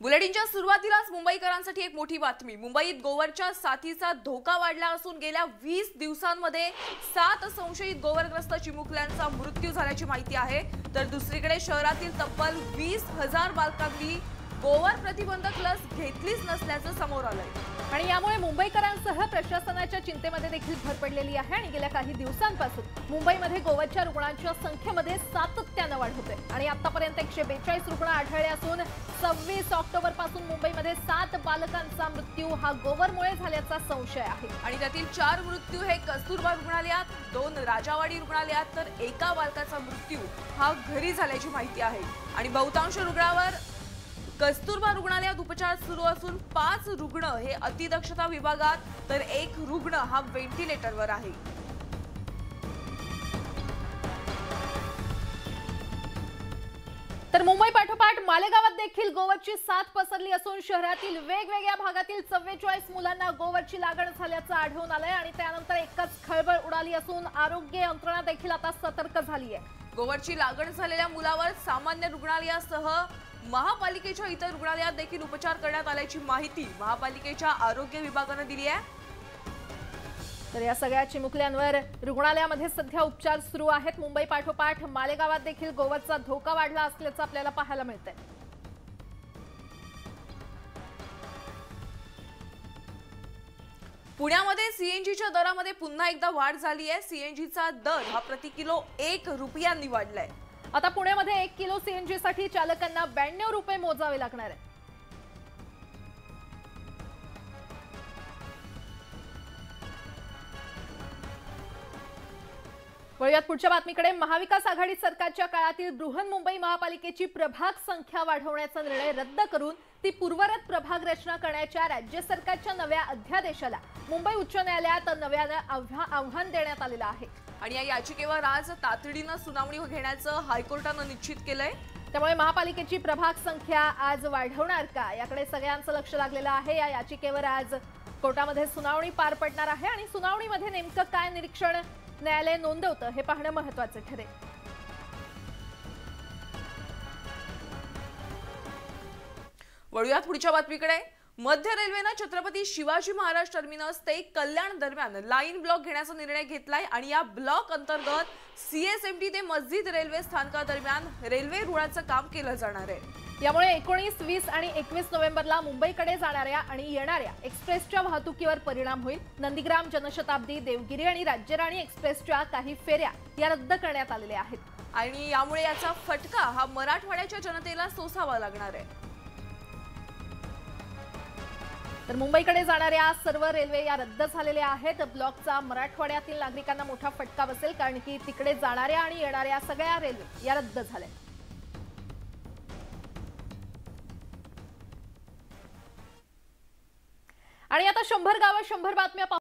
बुलेटिनच्या सुरुवातीलाच मुंबईकरांसाठी एक मोठी बातमी। मुंबईत गोवरच्या साथीचा धोका वाढला असून गेल्या 20 दिवसांमध्ये 7 संशयित गोवरग्रस्त चिमुकल्यांचा मृत्यू झाल्याची माहिती आहे। तर दुसरीकडे शहरातील तब्बल 20,000 बालकांनी गोवर प्रतिबंधक लस घेतलीच नसल्याचं समोर आलंय आणि यामुळे मुंबईकरांसह प्रशासनाच्या चिंतेमध्ये देखील भर पडलेली आहे। आणि गेल्या काही दिवसांपासून मुंबईमध्ये गोवरच्या रुग्णांच्या संख्येमध्ये सातत्याने वाढ होते आणि आतापर्यंत 142 रुग्ण आढळले असून 26 ऑक्टोबर पासून मुंबईमध्ये 7 बालकांचा मृत्यू हा गोवरमुळे झाल्याचा संशय आहे। आणि त्यातील 4 मृत्यू हे कस्तुरबा रुग्णालयात, 2 राजावाडी रुग्णालयात तर एका बालकाचा मृत्यू हा घरी झाल्याची माहिती आहे। आणि बहुतांश रुग्णांवर कस्तुरबा रुग्णालयात उपचार सुरू असून 5 रुग्ण हे अतिदक्षता विभागात तर 1 रुग्ण हा व्हेंटिलेटरवर आहे। तर मुंबई पाठोपाठ मालेगावात देखील गोवरची साथ पसरली असून शहरातील वेगवेगळ्या भागातील 44 मुलांना गोवरची लागण झाल्याचं आढळून आलंय आणि त्यानंतर एकच खळबळ उडाली असून आरोग्य यंत्रणा देखील आता सतर्क झाली आहे। गोवरची लागण झालेल्या मुलावर सामान्य रुग्णालयासह महापालिकेच्या इतर रुग्णालयात देखील उपचार करण्यात आल्याची माहिती महापालिकेच्या आरोग्य विभागाने दिली आहे। तर या सगळ्या चिमुकल्यांवर रुग्णालयामध्ये सध्या उपचार सुरू आहेत। मुंबई पाठोपाठ मालेगावात देखील गोवरचा धोका वाढला असल्याचं आपल्याला पाहायला मिळतंय। पुण्यामध्ये सीएनजीच्या दरामध्ये पुन्हा एकदा वाढ झाली आहे। सीएनजीचा दर हा प्रति किलो 1 रुपयांनी वाढलाय। आता पुण्यामध्ये 1 किलो सीएनजी साठी चालकांना 92 रुपये मोजावे लागणार आहे। वळूयात पुढच्या बातमीकडे। महाविकास आघाडी सरकारच्या काळातील बृहन्मुंबई महापालिकेची प्रभाग संख्या वाढवण्याचा निर्णय रद्द करून ती पूर्वरत प्रभाग रचना करण्याच्या राज्य सरकारच्या नव्या अध्यादेशाला मुंबई उच्च न्यायालयात नव्याने आव्हान देण्यात आलेलं आहे। आणि या याचिकेवर आज तातडीने सुनावणी घेण्याचं हायकोर्टाने निश्चित केलंय। त्यामुळे महापालिकेची प्रभाग संख्या आज वाढवणार का याकडे सगळ्यांचं लक्ष लागलेलं आहे। या याचिकेवर आज कोर्टामध्ये सुनावणी पार पडणार आहे आणि सुनावणीमध्ये नेमकं काय निरीक्षण न्यायालय नोंदवतं हे पाहणं महत्त्वाचं ठरेल। वळूयात पुढच्या बातमीकडे। मध्य रेल्वेने छत्रपती शिवाजी महाराज टर्मिनस ते कल्याण दरम्यान लाईन ब्लॉक घेण्याचा निर्णय घेतलाय आणि या ब्लॉक अंतर्गत सीएसएमटी ते मस्जिद रेल्वे स्थानकादरम्यान रेल्वे रुळाचं काम केलं जाणार आहे। यामुळे 19, 20 आणि 21 नोव्हेंबरला मुंबईकडे जाणाऱ्या आणि येणाऱ्या एक्सप्रेसच्या वाहतुकीवर परिणाम होईल। नंदीग्राम, जनशताब्दी, देवगिरी आणि राज्यराणी एक्सप्रेसच्या काही फेऱ्या या रद्द करण्यात आलेल्या आहेत आणि यामुळे याचा फटका हा मराठवाड्याच्या जनतेला सोसावा लागणार आहे। तर मुंबईकडे जाणाऱ्या सर्व रेल्वे या रद्द झालेल्या आहेत। ब्लॉकचा मराठवाड्यातील नागरिकांना मोठा फटका बसेल कारण की तिकडे जाणाऱ्या आणि येणाऱ्या सगळ्या रेल्वे या रद्द झाल्या। आणि आता 100 गावं 100 बातम्या